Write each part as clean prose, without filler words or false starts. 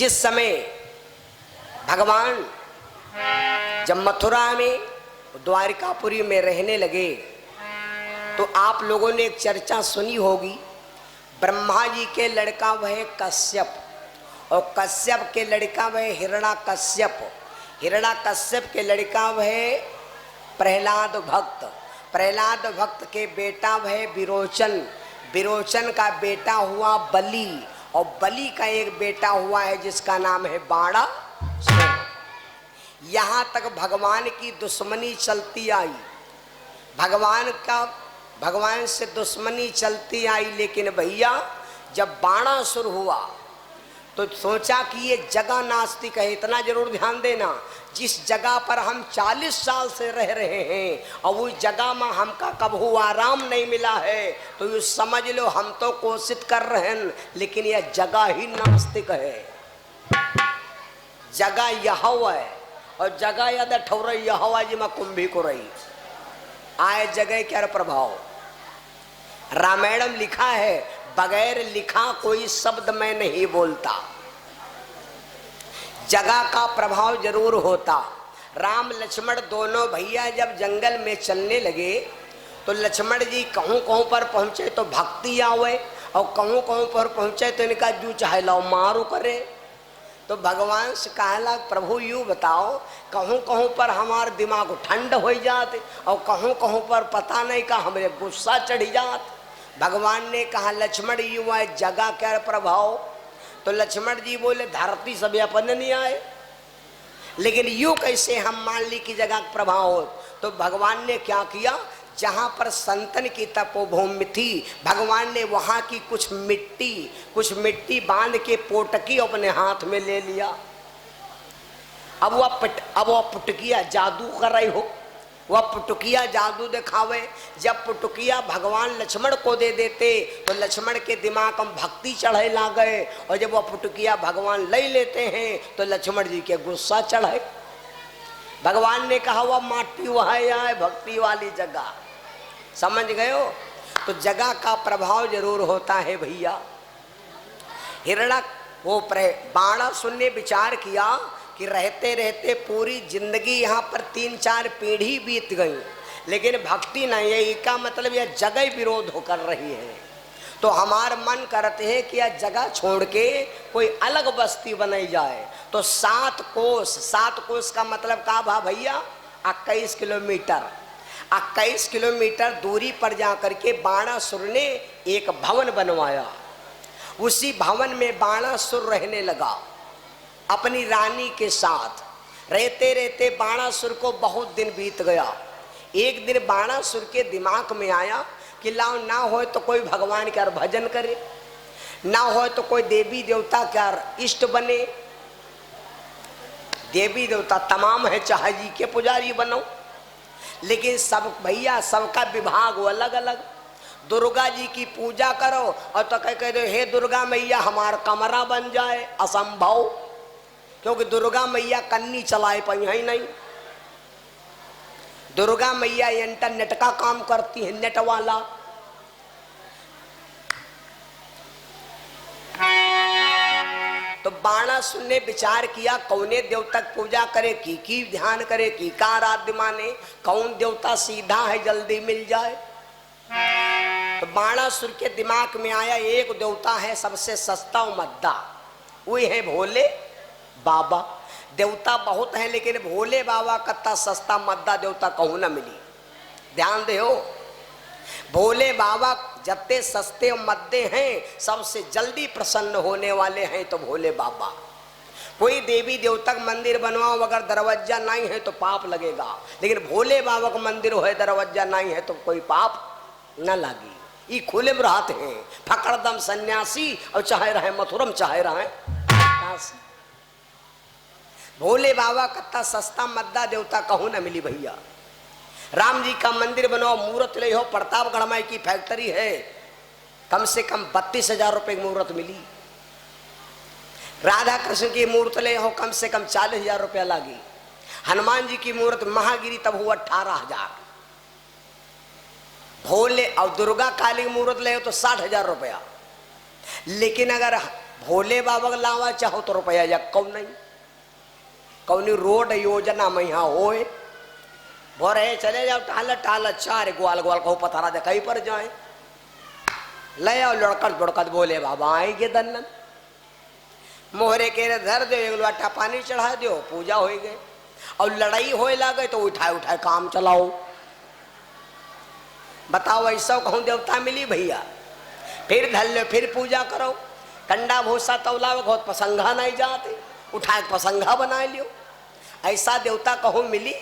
जिस समय भगवान जब मथुरा में द्वारिकापुरी में रहने लगे तो आप लोगों ने एक चर्चा सुनी होगी। ब्रह्मा जी के लड़का वह कश्यप और कश्यप के लड़का वह हिरण्याकश्यप, हिरण्याकश्यप के लड़का वह प्रहलाद भक्त, प्रहलाद भक्त के बेटा वह विरोचन, विरोचन का बेटा हुआ बलि और बलि का एक बेटा हुआ है जिसका नाम है बाणासुर। यहाँ तक भगवान की दुश्मनी चलती आई, भगवान से दुश्मनी चलती आई। लेकिन भैया जब बाणासुर हुआ तो सोचा कि ये जगह नास्तिक है। इतना जरूर ध्यान देना, जिस जगह पर हम 40 साल से रह रहे हैं और उस जगह में हमका कभी आराम नहीं मिला है तो ये समझ लो हम तो कोशिश कर रहे हैं लेकिन यह जगह ही नास्तिक है। जगह यह है और जगह याद ठौर यह जी में कुंभी को रही आए जगह क्या प्रभाव। रामायण में लिखा है बगैर लिखा कोई शब्द मैं नहीं बोलता, जगह का प्रभाव जरूर होता। राम लक्ष्मण दोनों भैया जब जंगल में चलने लगे तो लक्ष्मण जी कहूँ कहूँ पर पहुंचे तो भक्ति आवे और कहूँ कहूँ पर पहुंचे तो इनका जू चाहे लाओ मारू करे। तो भगवान से कहला प्रभु यूँ बताओ, कहूँ कहूँ पर हमार दिमाग ठंड हो जाते और कहूँ कहूँ पर पता नहीं का हमारे गुस्सा चढ़ जात। भगवान ने कहा लक्ष्मण युवा जगह क्या प्रभाव। तो लक्ष्मण जी बोले धरती सब अपन नहीं आए, लेकिन यूं कैसे हम मान ली कि जगह प्रभाव हो। तो भगवान ने क्या किया, जहां पर संतन की तपोभूमि थी भगवान ने वहां की कुछ मिट्टी बांध के पोटकी अपने हाथ में ले लिया। अब वह पुटकिया जादू कर रही हो, वह पुटुकिया जादू दिखावे। जब पुटुकिया भगवान लक्ष्मण को दे देते तो लक्ष्मण के दिमाग में भक्ति चढ़े ला गए और जब वह पुटुकिया भगवान ले लेते हैं तो लक्ष्मण जी के गुस्सा चढ़े। भगवान ने कहा वह माटी वह है भक्ति वाली जगह, समझ गए हो। तो जगह का प्रभाव जरूर होता है भैया। बाणासुर ने विचार किया कि रहते रहते पूरी जिंदगी यहाँ पर 3-4 पीढ़ी बीत गई लेकिन भक्ति नहीं है, इसका मतलब यह जगह विरोध होकर रही है। तो हमार मन करते हैं कि यह जगह छोड़ के कोई अलग बस्ती बनाई जाए। तो 7 कोस का मतलब का भा भैया 21 किलोमीटर, 21 किलोमीटर दूरी पर जाकर के बाणासुर ने एक भवन बनवाया। उसी भवन में बाणासुर रहने लगा अपनी रानी के साथ। रहते रहते बाणासुर को बहुत दिन बीत गया। एक दिन बाणासुर के दिमाग में आया कि लाओ ना हो तो कोई भगवान का भजन करे, ना हो तो कोई देवी देवता का इष्ट बने। देवी देवता तमाम है, चाहे जी के पुजारी बनो, लेकिन सब भैया सबका विभाग अलग अलग। दुर्गा जी की पूजा करो और तो कह दो हे दुर्गा मैया हमारा कमरा बन जाए, असंभव, क्योंकि दुर्गा मैया कन्नी चलाए पाई है नहीं। दुर्गा मैया इंटरनेट का काम करती है, नेट वाला। तो बाणासुर ने विचार किया कौने देवता पूजा करे, की ध्यान करे, की का आराध्य माने, कौन देवता सीधा है जल्दी मिल जाए। तो बाणासुर के दिमाग में आया एक देवता है सबसे सस्ता और मद्दा, वही है भोले बाबा। देवता बहुत है लेकिन भोले बाबा कत्ता सस्ता मद्दा देवता कहूँ न मिली। ध्यान दे हो, भोले बाबा जत्ते सस्ते मद्दे हैं सबसे जल्दी प्रसन्न होने वाले हैं तो भोले बाबा। कोई देवी देवता का मंदिर बनवाओ अगर दरवाजा नहीं है तो पाप लगेगा, लेकिन भोले बाबा का मंदिर हो दरवाजा नहीं है तो कोई पाप न लगी। ये खुले में रहते हैं, फकड़दम सन्यासी और चाहे रहे मथुरम चाहे रहे काशी। भोले बाबा कत्ता सस्ता मद्दा देवता कहूँ न मिली भैया। राम जी का मंदिर बनाओ, मूर्त ले हो, प्रतापगढ़ में की फैक्ट्री है, कम से कम 32,000 रुपए की मूर्त मिली। राधा कृष्ण की मूर्त ले हो, कम से कम 40,000 रुपया लगी। हनुमान जी की मूर्त महागिरी तब हुआ 18,000। भोले और दुर्गा काली की मूर्त ले हो तो 60,000 रुपया। लेकिन अगर भोले बाबा का लावा चाहो तो रुपया या कौ नहीं, कौनी रोड योजना में यहाँ होए भोरे चले जाओ टाल टाल चार ग्वाल ग्वाल कहो पथरा दे कहीं पर जाए ले आओ लड़कत बड़कत भोले बाबा आएंगे दन्नन मोहरे के धर दो एक लोटा पानी चढ़ा दो पूजा हो गए और लड़ाई होए लगे तो उठाए उठाए काम चलाओ। बताओ ऐसा कहूँ देवता मिली भैया, फिर धल लो फिर पूजा करो, कंडा भूसा तौला बहुत पसंगा नहीं जाते उठाए पसंगा बना लियो, ऐसा देवता कहूँ मिली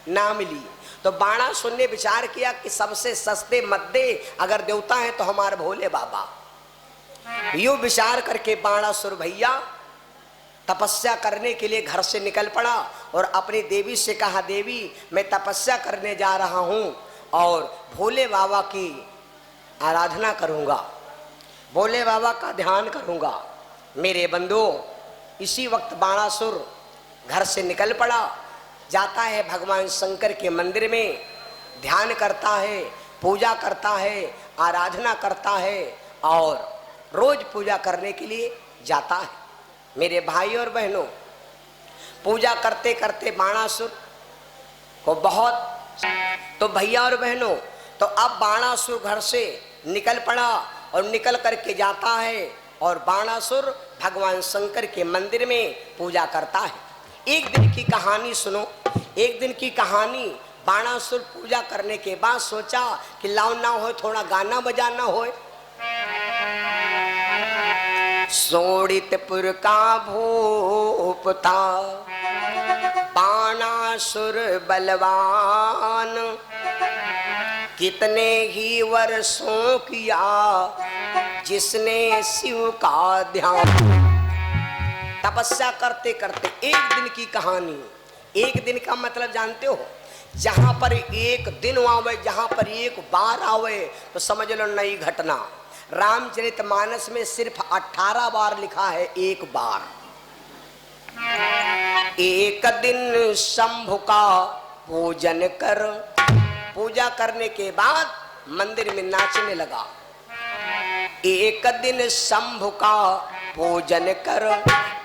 ना मिली। तो बाणासुर ने विचार किया कि सबसे सस्ते मद्दे अगर देवता है तो हमारे भोले बाबा। यो विचार करके बाणासुर भैया तपस्या करने के लिए घर से निकल पड़ा और अपनी देवी से कहा, देवी मैं तपस्या करने जा रहा हूँ और भोले बाबा की आराधना करूँगा, भोले बाबा का ध्यान करूँगा। मेरे बंधु इसी वक्त बाणासुर घर से निकल पड़ा, जाता है भगवान शंकर के मंदिर में, ध्यान करता है, पूजा करता है, आराधना करता है और रोज पूजा करने के लिए जाता है। मेरे भाई और बहनों, पूजा करते करते बाणासुर को बहुत, तो भैया और बहनों, तो अब बाणासुर घर से निकल पड़ा और निकल करके जाता है और बाणासुर भगवान शंकर के मंदिर में पूजा करता है। एक दिन की कहानी सुनो, एक दिन की कहानी। बाणासुर पूजा करने के बाद सोचा कि लाओ ना हो थोड़ा गाना बजाना हो। सोड़ितपुर का भूप था बाणासुर बलवान, कितने ही वर्षों किया जिसने शिव का ध्यान। तपस्या करते करते एक दिन की कहानी। एक दिन का मतलब जानते हो, जहां पर एक दिन आवे, जहां पर एक बार आवे तो समझ लो नई घटना। रामचरितमानस में सिर्फ 18 बार लिखा है एक बार। एक दिन शंभु का पूजन कर, पूजा करने के बाद मंदिर में नाचने लगा। एक दिन शंभु का पूजन कर,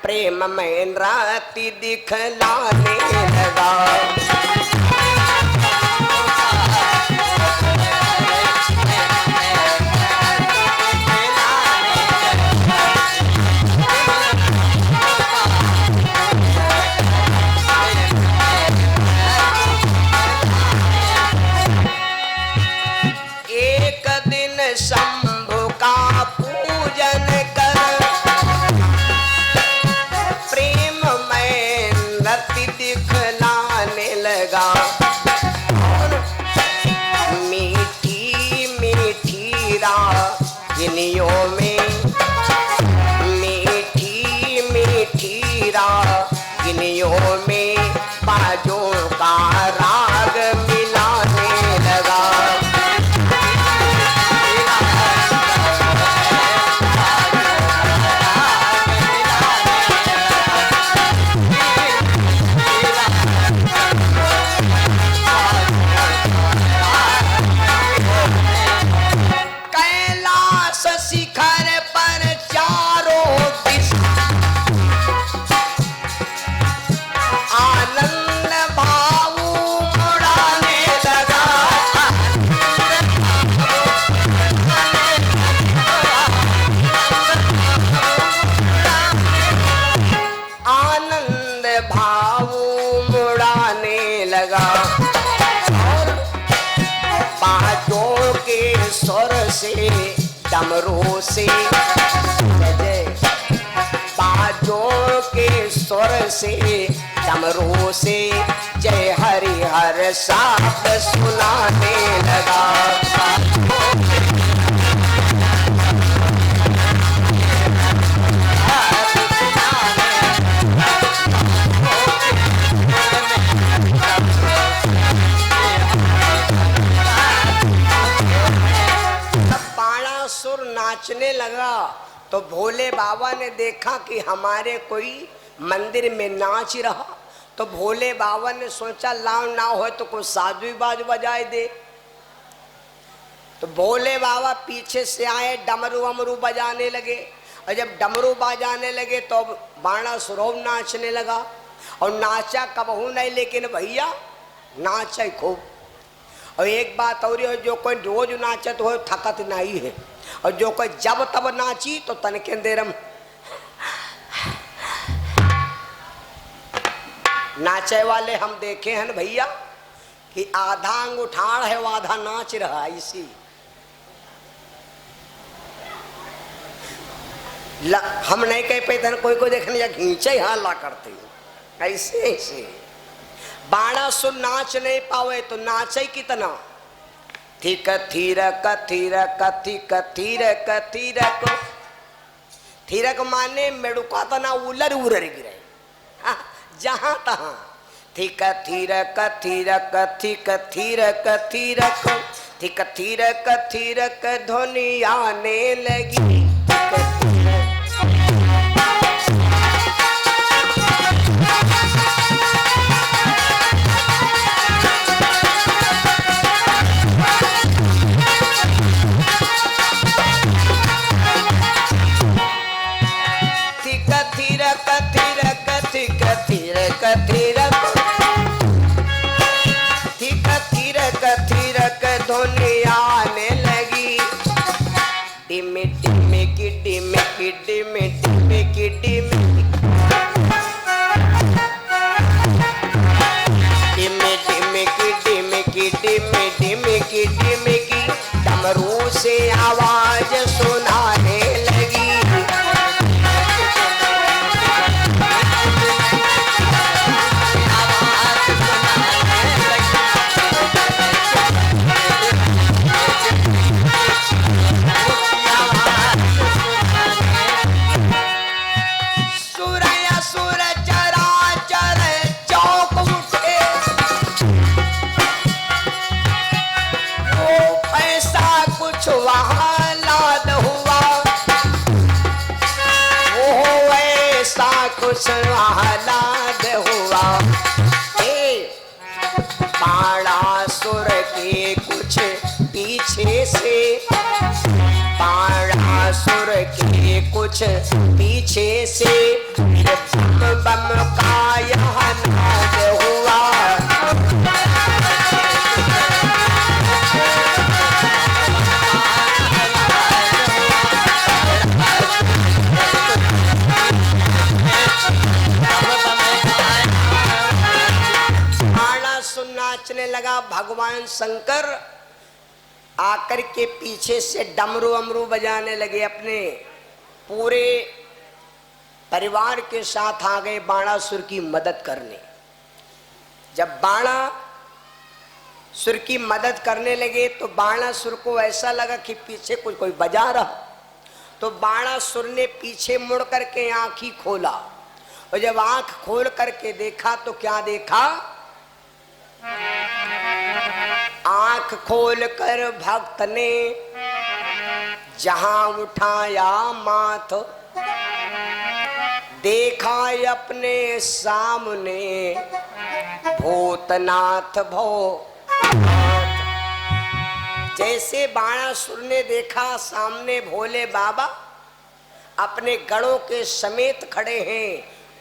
प्रेम में राति दिखलाने लगा। एक दिन शंभु का पूजन कर, प्रेम में रति दिखलाने लगा। मीठी मीठी रागिनियों में, मीठी मीठी रागिनियों में बाजों का राग मिलाने लगा। से डमरू से जय, बाजों के स्वर से डमरू से जय हरि हर साथ सुनाने लगा। नाचने लगा तो भोले बाबा ने देखा कि हमारे कोई मंदिर में नाच रहा, तो भोले बाबा ने सोचा लाओ ना हो तो कोई साधु बाज बजाए दे। तो भोले बाबा पीछे से आए, डमरू अमरू बजाने लगे और जब डमरू बाजाने लगे तो बाणासुर नाचने लगा। और नाचा कबहू नहीं, लेकिन भैया नाचे खूब। और एक बात और, जो कोई रोज नाचत हो थकत नहीं है, और जो कोई जब तब नाची तो तनके देर नाचे वाले हम देखे हैं भैया कि आधा अंगूठाड़ है वो आधा नाच रहा है। इसी हम नहीं कह पाते, कोई को देखने या घींचे हाँ ला करते ऐसे ऐसे। बाणासुर नाच नहीं पावे तो नाचे कितना। Thick थीरक थीरक thick थीरक थीरक। थीरक माने मेड़ुका तना उलर उलर गिरे जहां तहां। थिक थीरक थीरक थिक थीरक थीरक थिक थीरक थीरक ध्वनि आने लगी। ध्वनि आने लगी। डिमी डिमी की डिमी की डिमी डिमी की डिमी डिमी डिमी की डिमी की डिमी डिमी की डिमी की डमरू से आवाज सुनाने लगी। कुछ आह्लाद हुआ। बाणासुर के कुछ पीछे से, बाणासुर के कुछ पीछे से बम बम का यह नाद हुआ। नाचने लगा। भगवान शंकर आकर के पीछे से डमरू अमरू बजाने लगे। अपने पूरे परिवार के साथ आ गए बाणासुर की मदद करने। जब बाणासुर की मदद करने लगे तो बाणासुर को ऐसा लगा कि पीछे कोई बजा रहा। तो बाणासुर ने पीछे मुड़ करके आंख ही खोला, और जब आंख खोल करके देखा तो क्या देखा। आंख खोलकर भक्त ने जहां उठाया माथ, देखा अपने सामने भूतनाथ भोलेनाथ। जैसे बाणासुर ने देखा सामने भोले बाबा अपने गणों के समेत खड़े हैं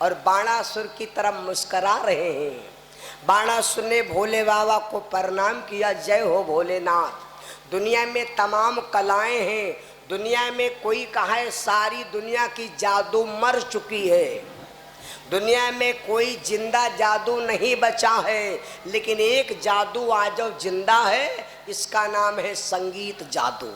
और बाणासुर की तरफ मुस्कुरा रहे हैं। बाणासुर ने भोले बाबा को प्रणाम किया। जय हो भोलेनाथ। दुनिया में तमाम कलाएं हैं, दुनिया में कोई कहा है सारी दुनिया की जादू मर चुकी है, दुनिया में कोई जिंदा जादू नहीं बचा है, लेकिन एक जादू आज जिंदा है, इसका नाम है संगीत जादू।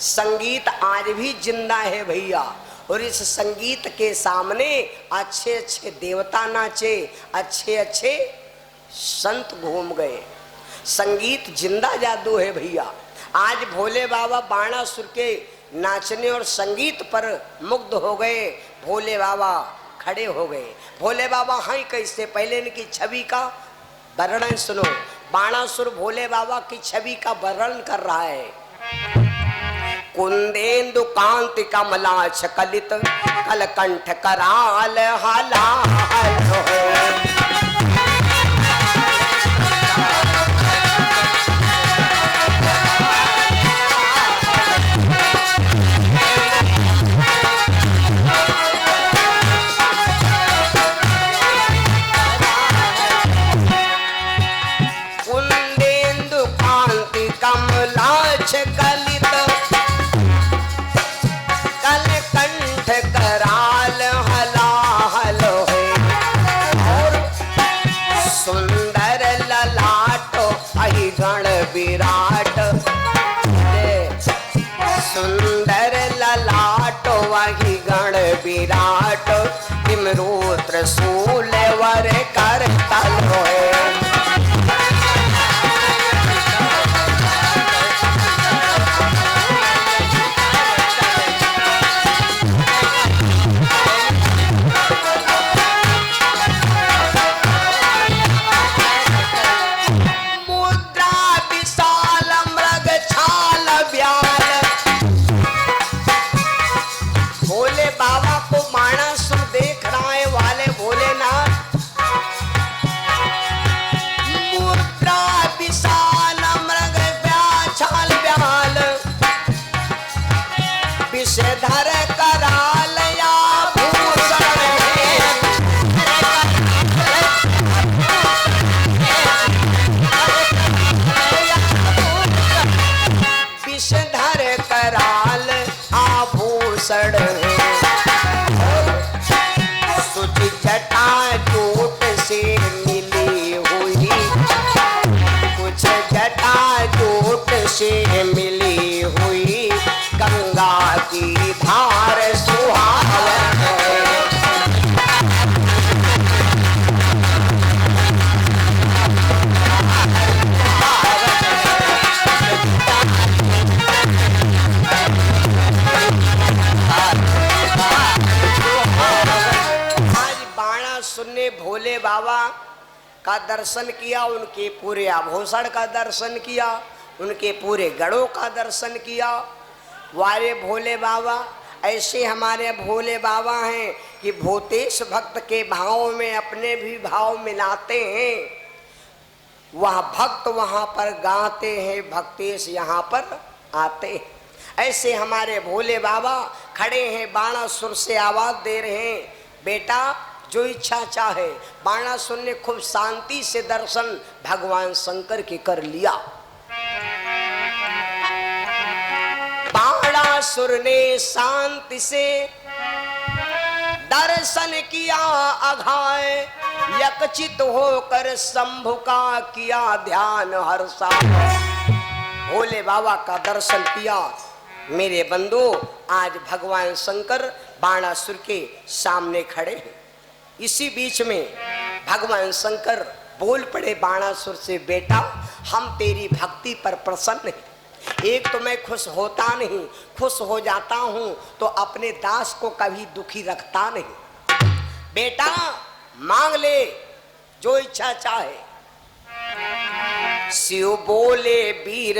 संगीत आज भी जिंदा है भैया। और इस संगीत के सामने अच्छे अच्छे देवता नाचे, अच्छे अच्छे संत घूम गए। संगीत जिंदा जादू है भैया। आज भोले बाबा बाणासुर के नाचने और संगीत पर मुग्ध हो गए। भोले बाबा खड़े हो गए। भोले बाबा हैं कैसे, पहले इनकी छवि का वर्णन सुनो। बाणासुर भोले बाबा की छवि का वर्णन कर रहा है। कुंदेन्दु कांति कमला छकलित कलकंठ कराल हलाल हो। हाल हलाहल है और सुंदर ललाट अहि गण विराट सुंदर ललाट वही गण विराट तिमरू त्रिशूल वर कर तल होए धर कराल या भूषण विषधर कराल आभूषण सुचि जटा जोट से मिली हुई कुछ जटा जोट से मिली हुई गंगा की धार सुहावन आज बाणा सुनने भोले बाबा का दर्शन किया, उनके पूरे आभूषण का दर्शन किया, उनके पूरे गढ़ों का दर्शन किया। वारे भोले बाबा ऐसे हमारे भोले बाबा हैं कि भूतेश भक्त के भाव में अपने भी भाव मिलाते हैं। वह भक्त वहाँ पर गाते हैं, भक्तेश यहाँ पर आते हैं। ऐसे हमारे भोले बाबा खड़े हैं, बाणासुर से आवाज दे रहे हैं, बेटा जो इच्छा चाहे। बाणासुर ने खूब शांति से दर्शन भगवान शंकर के कर लिया। बाणासुर ने शांति से दर्शन किया अघाय, यकचित होकर शंभु का किया ध्यान हर्षा। भोले बाबा का दर्शन किया। मेरे बंधु आज भगवान शंकर बाणासुर के सामने खड़े हैं। इसी बीच में भगवान शंकर बोल पड़े बाणासुर से, बेटा हम तेरी भक्ति पर प्रसन्न हैं। एक तो मैं खुश होता नहीं, खुश हो जाता हूं तो अपने दास को कभी दुखी रखता नहीं। बेटा मांग ले जो इच्छा चाहे। शिव बोले वीर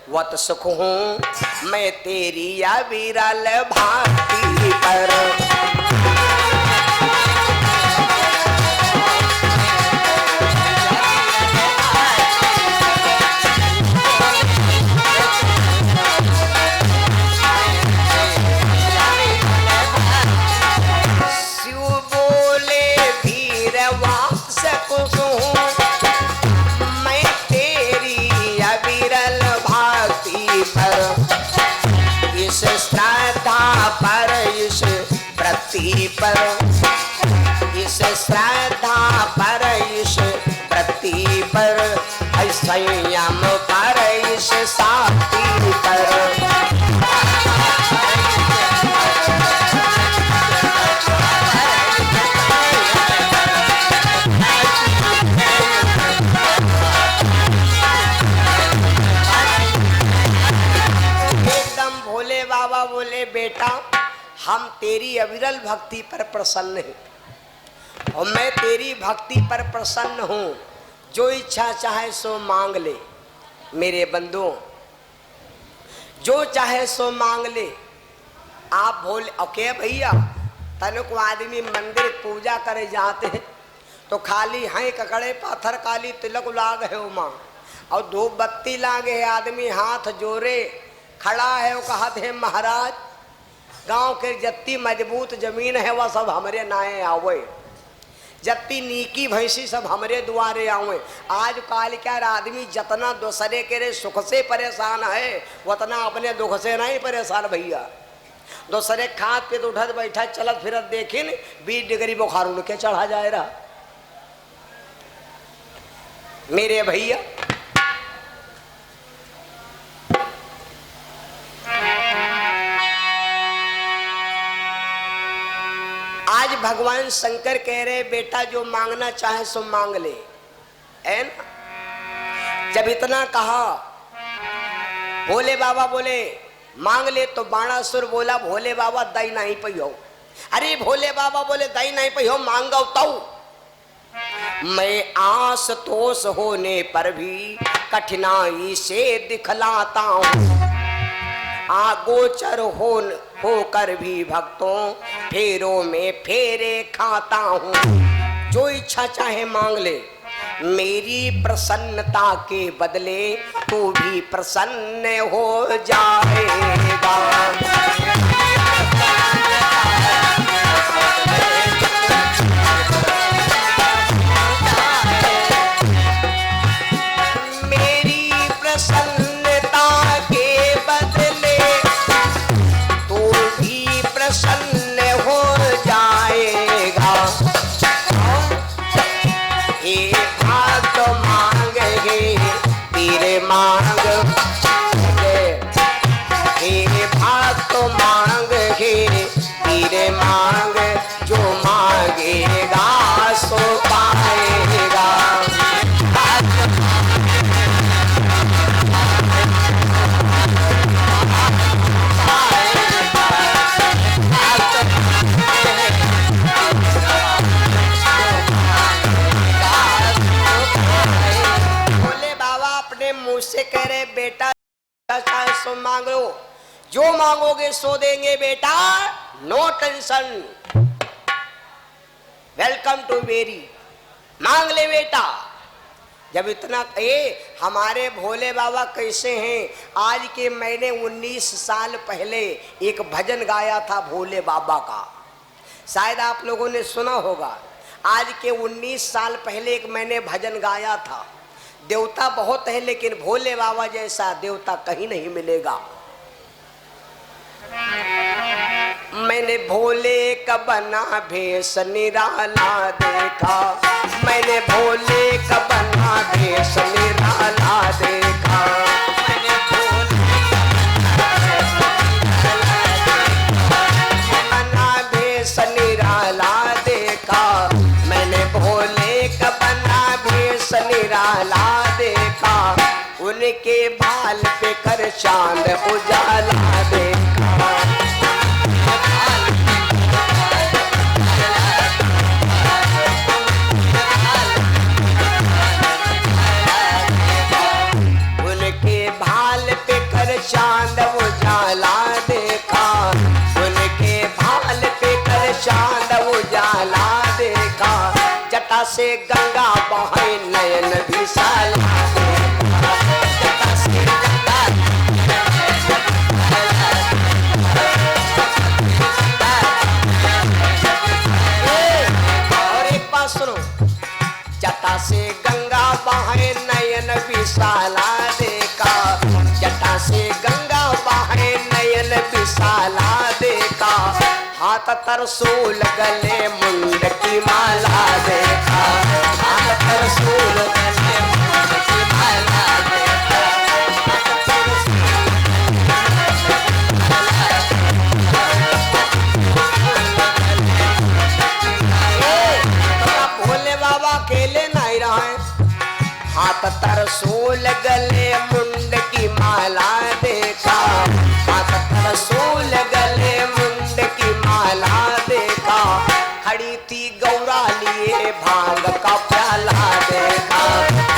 वत सुख हूं मैं तेरी या विरल भक्ति पर। इस श्रद्धा पर इस प्रति पर, इस श्रद्धा पर इस प्रति पर, संयम पर इस साथी पर। बाबा बोले बेटा हम तेरी अविरल भक्ति पर प्रसन्न हैं और मैं तेरी भक्ति पर प्रसन्न हूँ, जो इच्छा चाहे सो मांग ले। मेरे बंधुओं जो चाहे सो मांग ले। आप बोले ओके भैया, तनिक आदमी मंदिर पूजा करे जाते हैं तो खाली हैं ककड़े पाथर काली तिलक लाग है उमा और धूप बत्ती लागे है, आदमी हाथ जोड़े खड़ा है। वो कहते हैं महाराज गांव के जत्ती मजबूत जमीन है वह सब हमरे नाए आवे, जत्ती नीकी भैंसी सब हमरे दुआरे आवे। आज काल क्या आदमी जतना दूसरे के रे सुख से परेशान है उतना अपने दुख से नहीं परेशान भैया। दूसरे खाद पे तो उठत बैठा चलत फिरत देखिन 20 डिग्री बुखार उड़ के चढ़ा जाए रहा। मेरे भैया आज भगवान शंकर कह रहे बेटा जो मांगना चाहे सो मांग ले, है ना। जब इतना कहा भोले बाबा बोले मांग ले तो बाणासुर बोला भोले बाबा दई नहीं पहियो। अरे भोले बाबा बोले दई नहीं पहियो मांगो तो मैं आस तोष होने पर भी कठिनाई से दिखलाता हूँ, आगोचर होकर भी भक्तों फेरों में फेरे खाता हूँ। जो इच्छा चाहे मांग ले, मेरी प्रसन्नता के बदले तू भी प्रसन्न हो जाएगा। मेरी प्रसन्नता के बदले तू भी प्रसन्न हो जाएगा। मांग जो मांगेगा सो पाएगा। भोले बाबा अपने मुंह से कह रहे बेटा चाहे सो मांग लो, जो मांगोगे सो देंगे बेटा, नो टेंशन, वेलकम टू मेरी, मांग ले बेटा। जब इतना कहे हमारे भोले बाबा कैसे हैं, आज के मैंने 19 साल पहले एक भजन गाया था भोले बाबा का, शायद आप लोगों ने सुना होगा। आज के 19 साल पहले एक मैंने भजन गाया था। देवता बहुत है लेकिन भोले बाबा जैसा देवता कहीं नहीं मिलेगा। मैंने भोले का बना भेष निराला देखा, मैंने भोले का बना भेष निराला देखा, मैंने भोले बना भेष निराला देखा, मैंने भोले का बना भेष निराला देखा, उनके बाल पे कर चांद उजाला देखा। चांद उजाला देखा, उनके भाल पे कर चांद उजाला देखा, जटा से गंगा बहे नयन विशाला देखा, जटा से गंगा और एक बात सुनो, जटा से गंगा बहे नयन विशाला देखा, जटा से गंगा बहे नयन विशाला देखा, हाथ त्रिशूल गले मुंड की माला देखा, हाथ त्रिशूल गले मुंड की माला देखा, भोले बाबा अकेले नहीं रहे, हाथ त्रिशूल गले मुंड की माला देखा, हाथ त्रिशूल गले मुंड की माला देखा, खड़ी थी गौरा लिए भांग का प्याला देखा,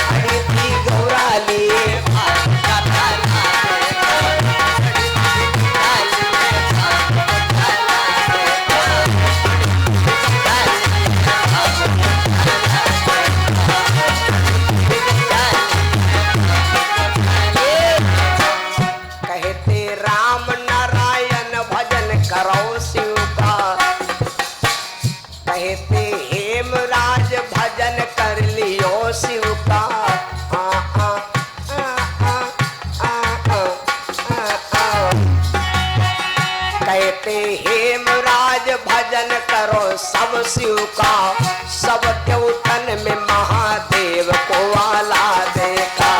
खड़ी थी गौरा लिए भांग का प्याला देखा, कहते राम नारायण भजन करो शिव का, कहते हेमराज भजन कर लियो शिव का, कहते सब शिव का, सब देवतन में महादेव को वाला देखा।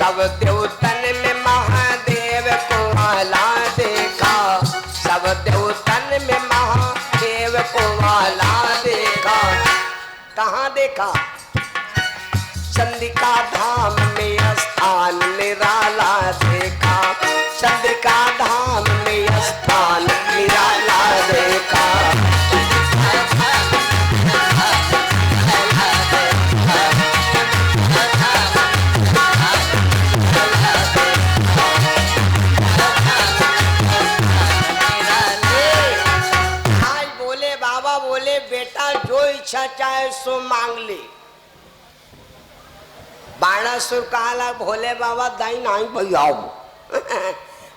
सब देवतन में महादेव को वाला देखा, सब देवतन में महादेव को वाला देखा। कहाँ देखा? चंद्रिका धाम में स्थान निराला देखा, चंद्रिका धाम में स्थान निराला देखा। बेटा जो इच्छा चाहे सो मांग ले। बाणासुर कहला भोले बाबा दाई नहीं पियाओ।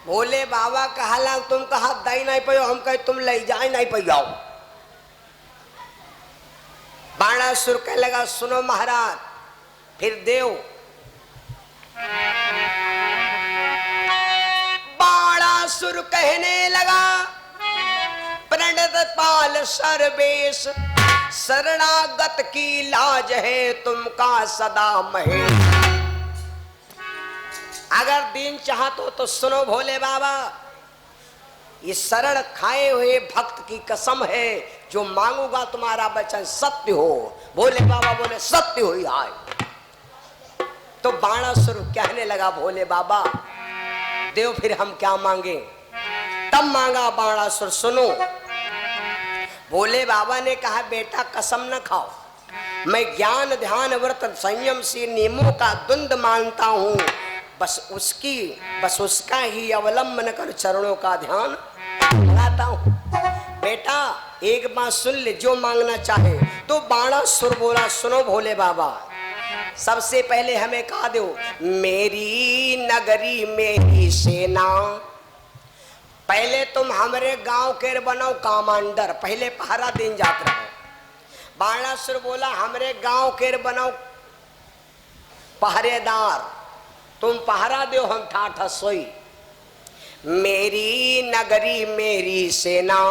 भोले बाबा कहला तुम कहा दाई नहीं पियो, हम कहे तुम ले जाए नहीं पियाओ। बाणासुर कह लगा सुनो महाराज, फिर देव। बाणासुर कहने लगा प्रणत पाल सर्वेश, शरणागत की लाज है तुमका सदा महेश। अगर दिन चाहतो तो सुनो भोले बाबा, ये शरण खाए हुए भक्त की कसम है, जो मांगूंगा तुम्हारा वचन सत्य हो। भोले बाबा बोले सत्य हो ही आए। तो बाणासुर कहने लगा भोले बाबा देव फिर हम क्या मांगे? तब मांगा बाणासुर सुनो। भोले बाबा ने कहा बेटा कसम न खाओ, मैं ज्ञान ध्यान व्रत संयम से नियमों का द्वंद मानता हूँ, बस उसका ही अवलंबन कर चरणों का ध्यान लगाता हूँ। बेटा एक बात सुन ले, जो मांगना चाहे। तो बाणासुर बोला सुनो भोले बाबा, सबसे पहले हमें कहा दो मेरी नगरी मेरी सेना। पहले तुम हमारे गांव के बनाओ कमांडर, पहले पहरा दिन जाकर रहो। बाणासुर बोला हमारे गांव के बनाओ पहरेदार, तुम पहरा दो हम ठाठा सोई। मेरी नगरी मेरी सेना,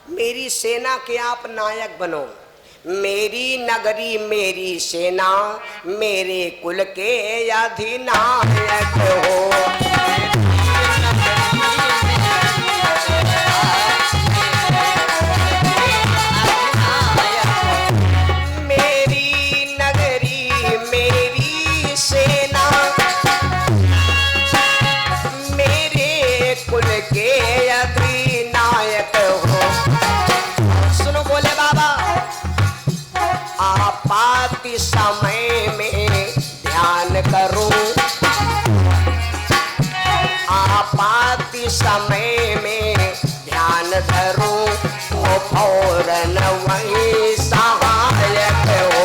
मेरी सेना के आप नायक बनो। मेरी नगरी मेरी सेना, मेरे कुल के अधिनायक हो। आपाति समय में ध्यान करूं, आपाति समय में ध्यान धरूं, तो फौरन वही सहायक हो।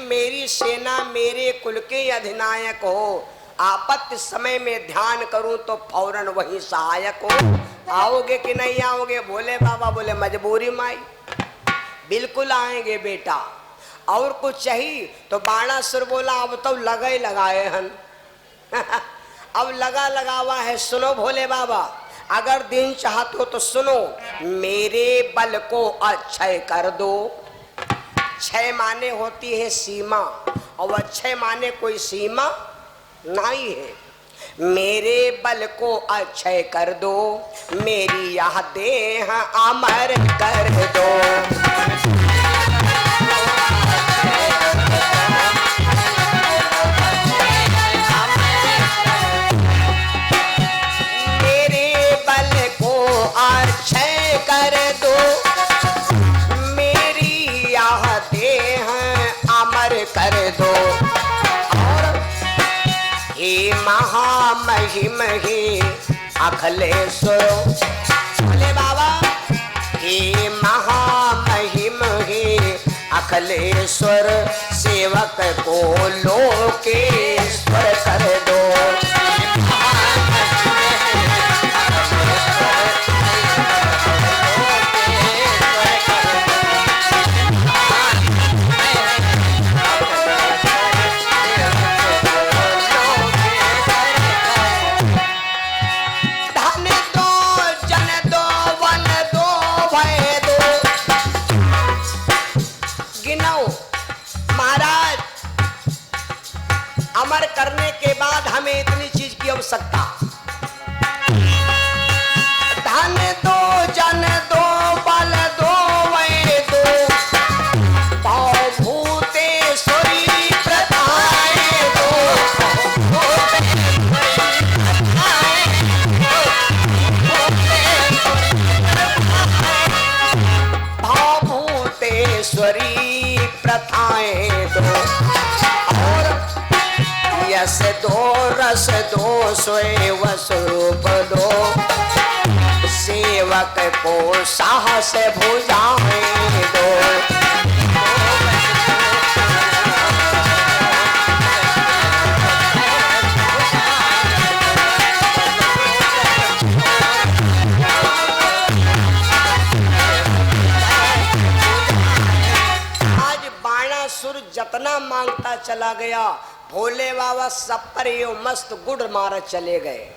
मेरी सेना मेरे कुल के अधिनायक हो। आपत्ति समय में ध्यान करूं तो फौरन वही सहायक हो। आओगे कि नहीं आओगे? भोले बाबा बोले मजबूरी माई, बिल्कुल आएंगे बेटा। और कुछ चाहिए? तो बाणासुर बोला अब तो लगा ही लगाए हन। अब लगा लगावा है। सुनो भोले बाबा, अगर दिन चाहते हो तो सुनो, मेरे बल को अक्षय कर दो। क्षय माने होती है सीमा, और अक्षय माने कोई सीमा नहीं है। मेरे बल को अक्षय कर दो, मेरी यह देह अमर कर दो। मेरे बल को अक्षय कर दो, अमर कर दो। और हे महा महिम ही अखिलेश्वर, बोले बाबा हे महामहिम ही अखिलेश्वर, सेवक को लोकेश्वर कर दो। अमर करने के बाद हमें इतनी चीज की आवश्यकता, धन दो जन दो बल दो वै दो, भूतेश्वरी प्रथाएं दो, भूतेश्वरी प्रथाएं दो, और यस दो रस दो स्वयं स्वरूप दो, सेवक को साहस भुजाएं दो। आज बाणासुर जतना मांगता चला गया, भोले बाबा सब पर यो मस्त गुड़ मार चले गए।